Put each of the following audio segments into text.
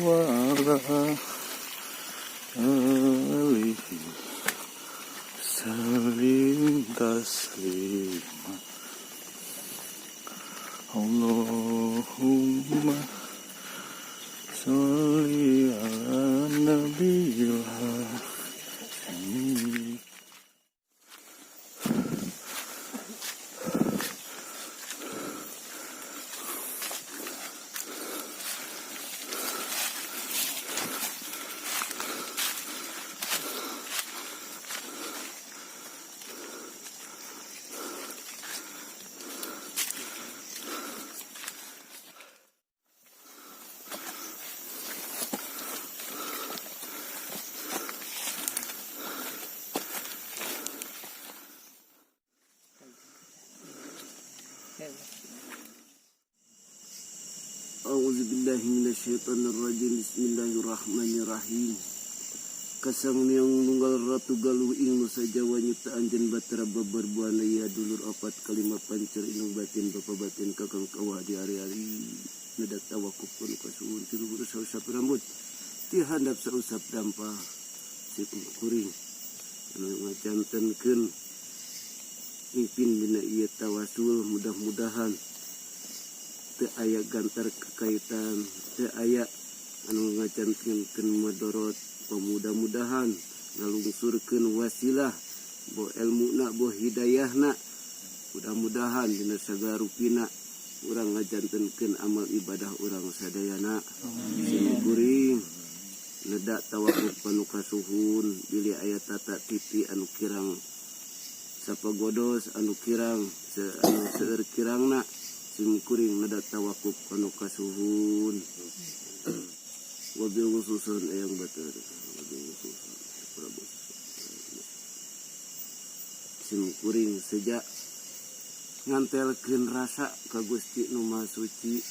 wara alihi salim taslima. Allahumma sholli ala nabiyil hashim. A'udzubillahi minasyaitonirrajim. Bismillahirrahmanirrahim. Kasang yang nunggal ratu galuh ing nusa Jawa nyipta anjen batara babar buana ya dulur opat kalima pancer inung batin bapa batin kakang kawah di hari-hari nedak tawakuf pun kasuhun tiru berusaha usap rambut ti handap sausap dampah si kuring anu ngajantenkeun mimpin bina ieu tawasul mudah-mudahan teu aya gantar kekaitan, teu aya anu ngajantenkeun madorot, mudah-mudahan ngalungsurkeun wasilah bo ilmuna bo hidayahna, mudah-mudahan dina sagala rupina urang ngajantenkeun amal ibadah urang sadayana. Simkuring nedak tawakuf panu kasuhun bilih aya tata titi anu kirang sapagodos anu kirang anu seueur kirangna simkuring nedak tawakuf panu kasuhun. Wabil khususun yang betul, wabil khususun simkuring sejak ngantelkeun rasa ka Gusti Nu Maha Suci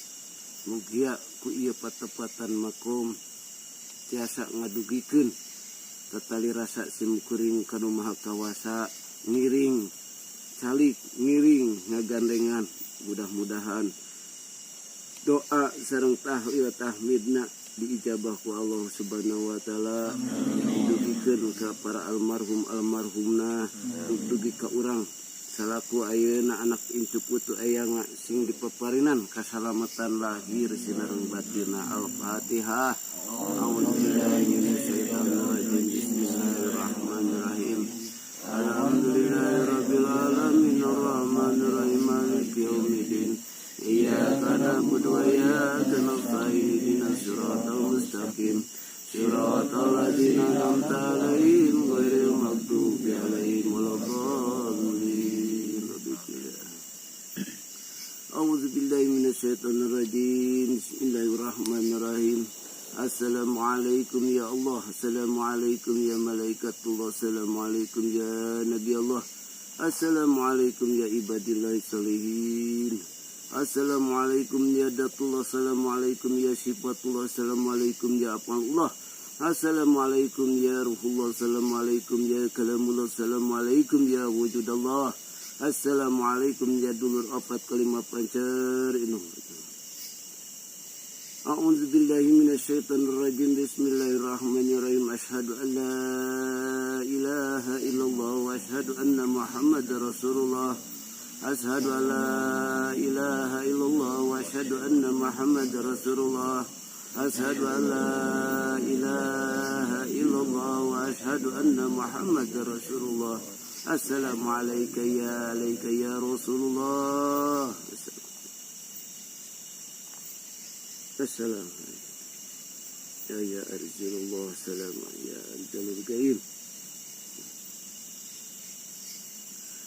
mugia ku ieu patepatan makom tiasa ngadugikeun tatali rasa simkuring ka Nu Maha Kawasa ngiring calik ngiring ngagandengan. Mudah-mudahan doa sareng tahlil tahmidna diijabah ku Allah Subhanahu wa taala. Dugikeun ka para almarhumna, dugi ka urang salaku ayeuna anak incu putu aya sing dipaparinan kasalamatan lahir sinareng batina. Al-Fatihah. A'udzubillahi minasyaitonir rajim. Bismillahirrahmanirrahim. Alhamdulillahirabbil alamin arrahmanir rahim maliki yaumiddin. Iyyaka na'budu wa iyyaka nasta'in ihdinas siratal mustaqim siratal ladzina an'amta 'alaihim ghairil maghdubi 'alaihim waladdallin. A'udzubillahi minasyaitonir rajim. Bismillahirrahmanirrahim. Assalamualaikum ya Allah, assalamualaikum ya malaikatullah, assalamualaikum ya Nabi Allah, assalamualaikum ya ibadillah salihin, assalamualaikum ya datullah, assalamualaikum ya sifatullah, assalamualaikum ya apalullah, assalamualaikum ya ruhullah, assalamualaikum ya kalamullah, assalamualaikum ya wujudallah, assalamualaikum ya dulur opat kalima pancer inung. A'udzu billahi minasyaitonir rajim. Bismillahirrahmanirrahim. Asyhadu an la ilaha illallah wa asyhadu anna Muhammadar Rasulullah. Asyhadu an la ilaha illallah wa asyhadu anna Muhammadar Rasulullah. Asyhadu an la ilaha illallah wa asyhadu anna Muhammadar Rasulullah. Assalamu alayka ya Rasulullah. Assalamu ya arjulullah, salam ya anjalul gaib.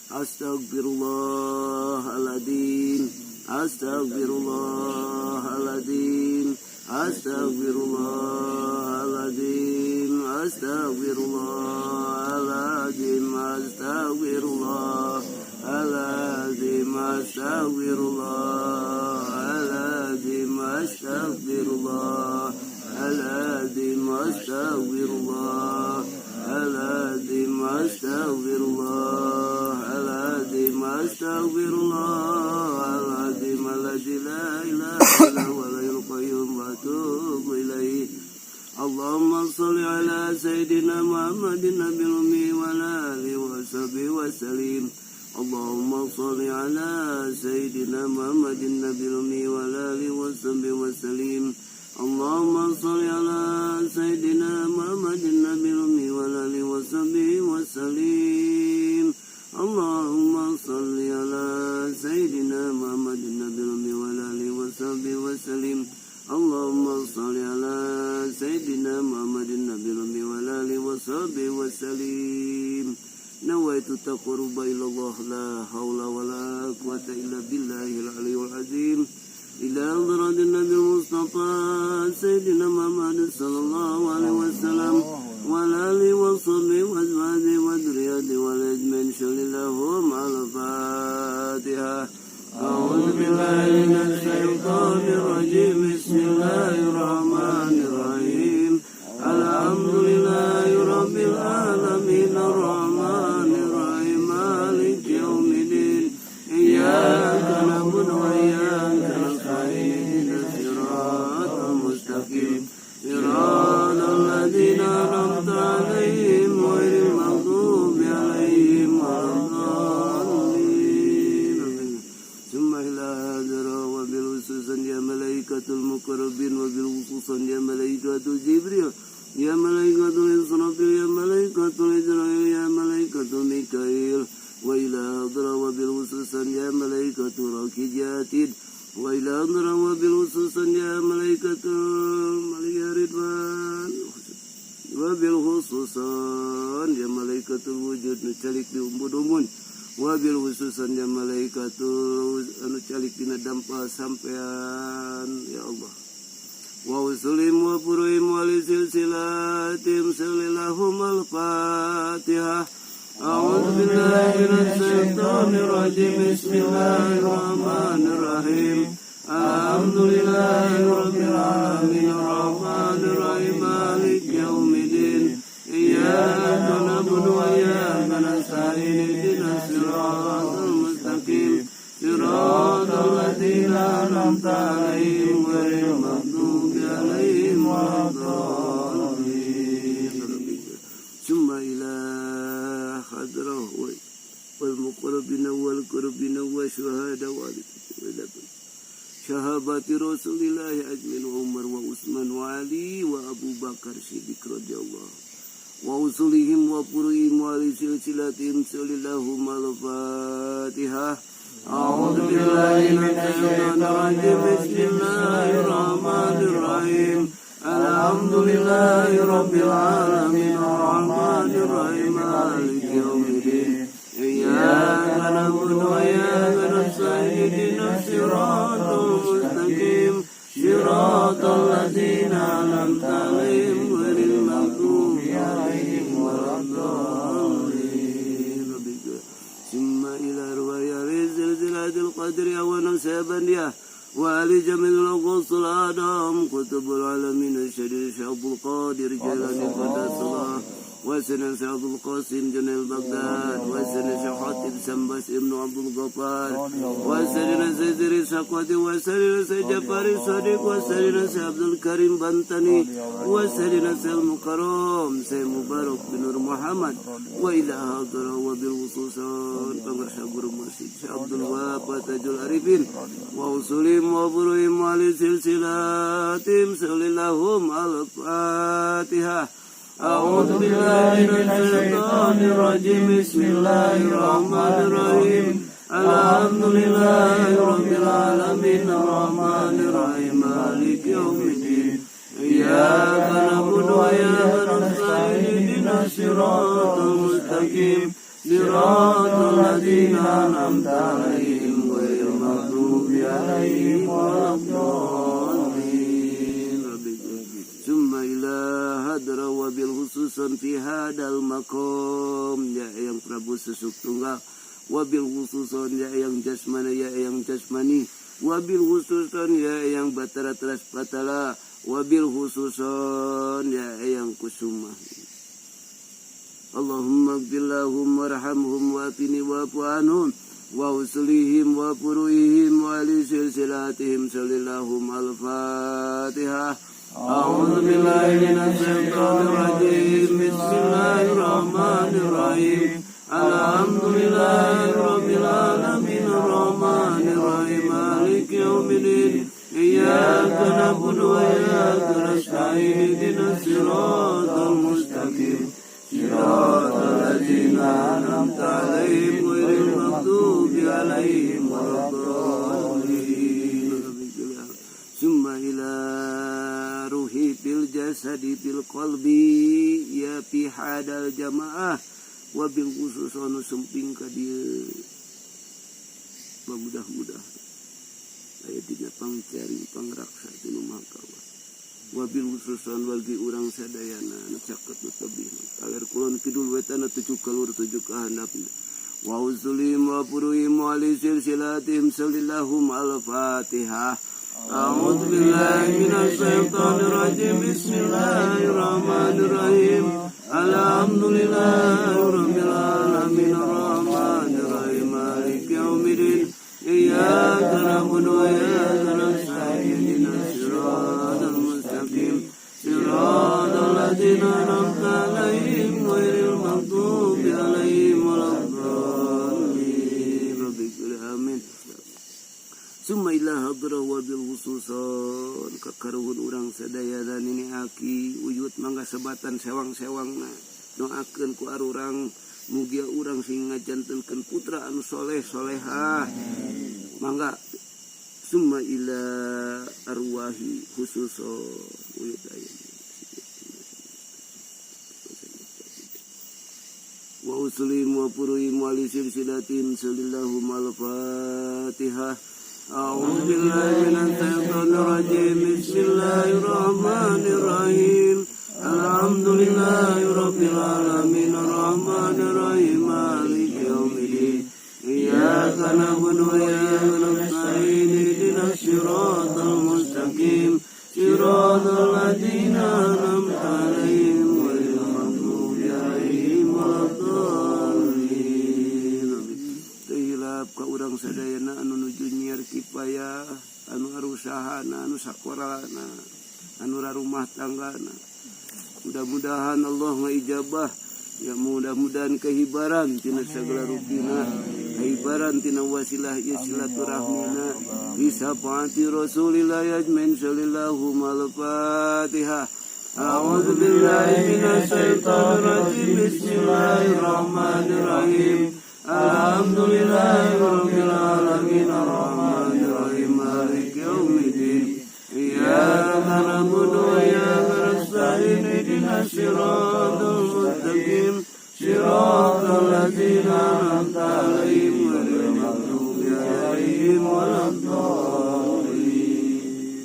Astaghfirullahaladzim, astaghfirullahaladzim, astaghfirullahaladzim, astaghfirullahaladzim, astaghfirullahaladzim, astaghfirullahaladzim, astaghfirullahaladzim, astaghfirullahaladzim, astaghfirullahaladzim, astaghfirullahaladzim, alladzi la ilaha illa huwal hayyul qayyum wa atubu اللهم صل على سيدنا محمد النبي الأمي وعلى آله وصحبه وسلم اللهم صل على سيدنا محمد النبي الأمي وعلى آله وصحبه وسلم اللهم صل على سيدنا محمد النبي الأمي وعلى آله وصحبه وسلم اللهم صل على سيدنا محمد النبي الأمي وعلى آله وصحبه وسلم اللهم صل على سيدنا محمد النبي الأمي وعلى آله وصحبه وسلم نويت التقرب إلى الله لا حول ولا قوة إلا بالله العلي العظيم إلى حضرة النبي المصطفى سيدنا محمد صلى الله عليه وسلم وعلى آله وصحبه وأزواجه وذريته والأجمعين شل لهم على الفاتحة أعوذ بالله من الشيطان الرجيم بسم الله الرحمن الرحيم الحمد لله رب العالمين الرحمن الرحيم مالك يوم الدين إياك نعبد وإياك نستعين الصراط المستقيم صراط الذين أنعمت عليهم غير المغضوب عليهم ولا الضالين ثم إلى هذا وبالخصوص يا ملائكة المقربين وبالخصوص يا ملائكة جبريل يا ملائكة إسرافيل يا ملائكة إسرائيل يا ملائكة ميكائيل وإلى هذا وبالخصوص يا ملائكة راكجاتين وإلى هذا وبالخصوص يا ملائكة رضوان وبالخصوص يا ملائكة الوجود نجalik di umbun-umbun wabil khususan ya malaikatul anu calik dina dampa sampean ya Allah wa usulim wa puruim wa silsilatim salillahum al-fatihah a'udzu billahi minasy syaithanir rajim bismillahir rahim alhamdulillahi rabbil alamin arrahmanir rahim maliki yaumiddin iyyaka na'budu wa iyyaka nasta'in ihdinas siratal mustaqim siratal ladzina an'amta 'alaihim ghairil maghdubi 'alaihim waladdallin summa ila hadrah wal muqarrabina wal qurabina wa syuhada wal syahabati Rasulillahi ajmin Umar wa Utsman wa Ali wa Abu Bakar Siddiq radhiyallahu wa usulihim wa puruhim wa silsilatihim sallallahu al-fatihah a'udzu billahi minasy syaithanir rajim bismillahir rahmanir rahim alhamdulillahi rabbil alamin arrahmanir rahim maliki yaumiddin iyyaka na'budu wa iyyaka nasta'in ihdinas siratal mustaqim siratal ladzina an'amta 'alaihim ghairil maghdubi 'alaihim waladdallin summa ila ruwayati zilzilatil qadri wa nasabaniyah wa ali jamil ghusl adam qutbul alamin syadid syabul qadir jalani qadasallah وسنة عبد القاسم جن البغداد وسنة حاتم سنبس ابن عبد الغفار وسنة زيد سقوط وسنة جعفر الصادق وسنة عبد الكريم بنتني وسنة المكرم سيد مبارك بن نور محمد وإلى هذا وبالخصوص بمر شابر مرشد عبد الوهاب وتاج العارفين وأصولهم وفروعهم وعلى سلسلاتهم سلillahum al-fatihah أعوذ بالله من الشيطان الرجيم بسم الله الرحمن الرحيم الحمد لله رب العالمين الرحمن الرحيم مالك يوم الدين إياك نعبد وإياك نستعين اهدنا الصراط المستقيم صراط الذين أنعمت عليهم غير المغضوب عليهم ولا الضالين ثم إلى hadra wabil khususan fi hadal maqam ya yang Prabu Sesuk Tunggal wabil khususan ya yang jasmani ya yang jasmani wabil khususan ya yang batara teras patala wabil khususan ya yang kusuma Allahumma gfirlahum warhamhum wa'afini wa'fu anhum wa uslihim wa furuihim wa li silsilatihim salillahum al-fatihah أعوذ بالله من الشيطان الرجيم بسم الله الرحمن الرحيم الحمد لله رب العالمين الرحمن الرحيم مالك يوم الدين إياك نعبد وإياك نستعين اهدنا الصراط المستقيم صراط الذين أنعمت عليهم غير المغضوب عليهم ولا الضالين ثم إلى روحي fil jasadi fil qalbi ya fi hadal jamaah wabil khusus anu semping ka dieu mudah-mudah aya dina pangcari pangraksa tinu mangkawa wabil khusus walgi urang sadayana anu caket nu tebih aler kulon kidul wetan tujuh kalur tujuh kahandapna wa uzulim wa puruhim wa li silsilatihim sallallahu al-fatihah. أعوذ بالله من الشيطان الرجيم بسم الله الرحمن الرحيم الحمد لله رب العالمين الرحمن الرحيم مالك يوم الدين إياك نعبد وإياك نستعين اهدنا الصراط المستقيم صراط الذين أنعمت عليهم غير المغضوب عليهم ولا الضالين آمين. Summa ila hadrah wabil khususon kakaruhun urang sadaya dan ini aki wujud mangga sebatan sewang-sewangna doakeun ku arurang mugia urang sing ngajantenkeun putra anu soleh solehah mangga summa ila arwahi khususon wujud aya wa uslim wa puruhim wa li silsilatin sallallahu al-fatihah. أعوذ بالله من الشيطان الرجيم بسم الله الرحمن الرحيم الحمد لله رب العالمين الرحمن الرحيم مالك يوم الدين إياك نعبد وإياك نستعين اهدنا الصراط المستقيم صراط الذين أنعمت عليهم غير المغضوب عليهم ولا الضالين. Hilap ka urang sadayana anu nuju nyiar kipaya anu arusahana anu sakorana anu rumah tanggana mudah-mudahan Allah ngaijabah ya mudah-mudahan kehibaran tina sagala rukina kehibaran tina wasilah silaturahmina bisa paati Rasulillah ajmain sallallahu al-fatihah. A'udzu billahi minasy syaithanir rajim bismillahirrahmanirrahim. Alhamdulillahi rabbil alamin arrahmanir rahim maliki yaumiddin iyyaka na'budu wa iyyaka nasta'in ihdinas siratal mustaqim siratal ladzina an'amta 'alaihim ghairil maghdubi 'alaihim waladdallin.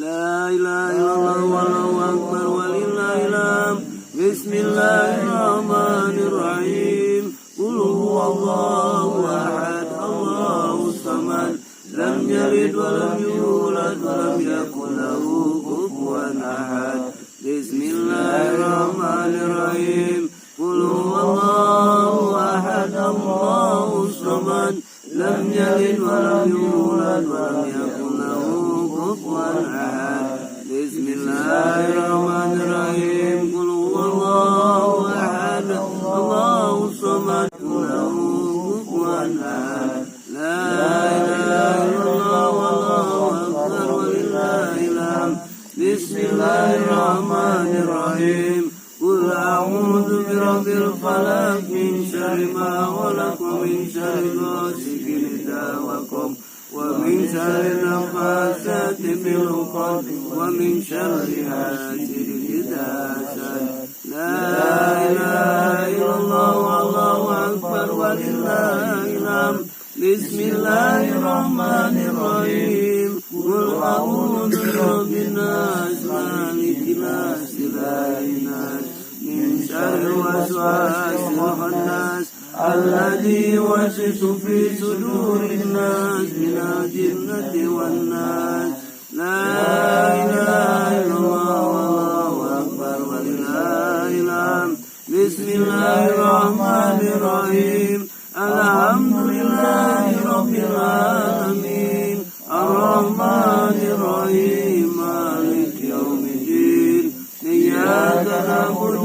La ilaha illallah wallahu akbar walillahil hamd. Bismillahirrahmanirrahim. Qul huwallahu ahad Allahus samad lam yalid wa lam yulad wa lam yakul lahu kufuwan ahad. Bismillahirrahmanirrahim. Qul huwallahu ahad Allahus samad lam yalid wa lam yulad wa lam yakul lahu kufuwan ahad. Bismillahirrahmanirrahim. Qul huwallahu ahad Allahus samad Bismillahirrahmanirrahim. Qul a'udzu birabbil falaq min syarri ma khalaq wa min syarri ghasiqin idza waqab wa min syarri nafatsati fil 'uqad wa min syarri hasidin idza hasad. La ilaha illallah wallahu akbar walillahil hamd. Bismillahirrahmanirrahim. Qul a'udzu birabbin nas malikin nas ilahin nas min syarril waswasil khannas alladzi yuwaswisu fi sudurin nas minal jinnati wan nas. La ilaha illallah wallahu akbar walillahil hamd. Bismillahirrahmanirrahim. Alhamdulillahi rabbil alamin arrahmanir rahim maliki yaumiddin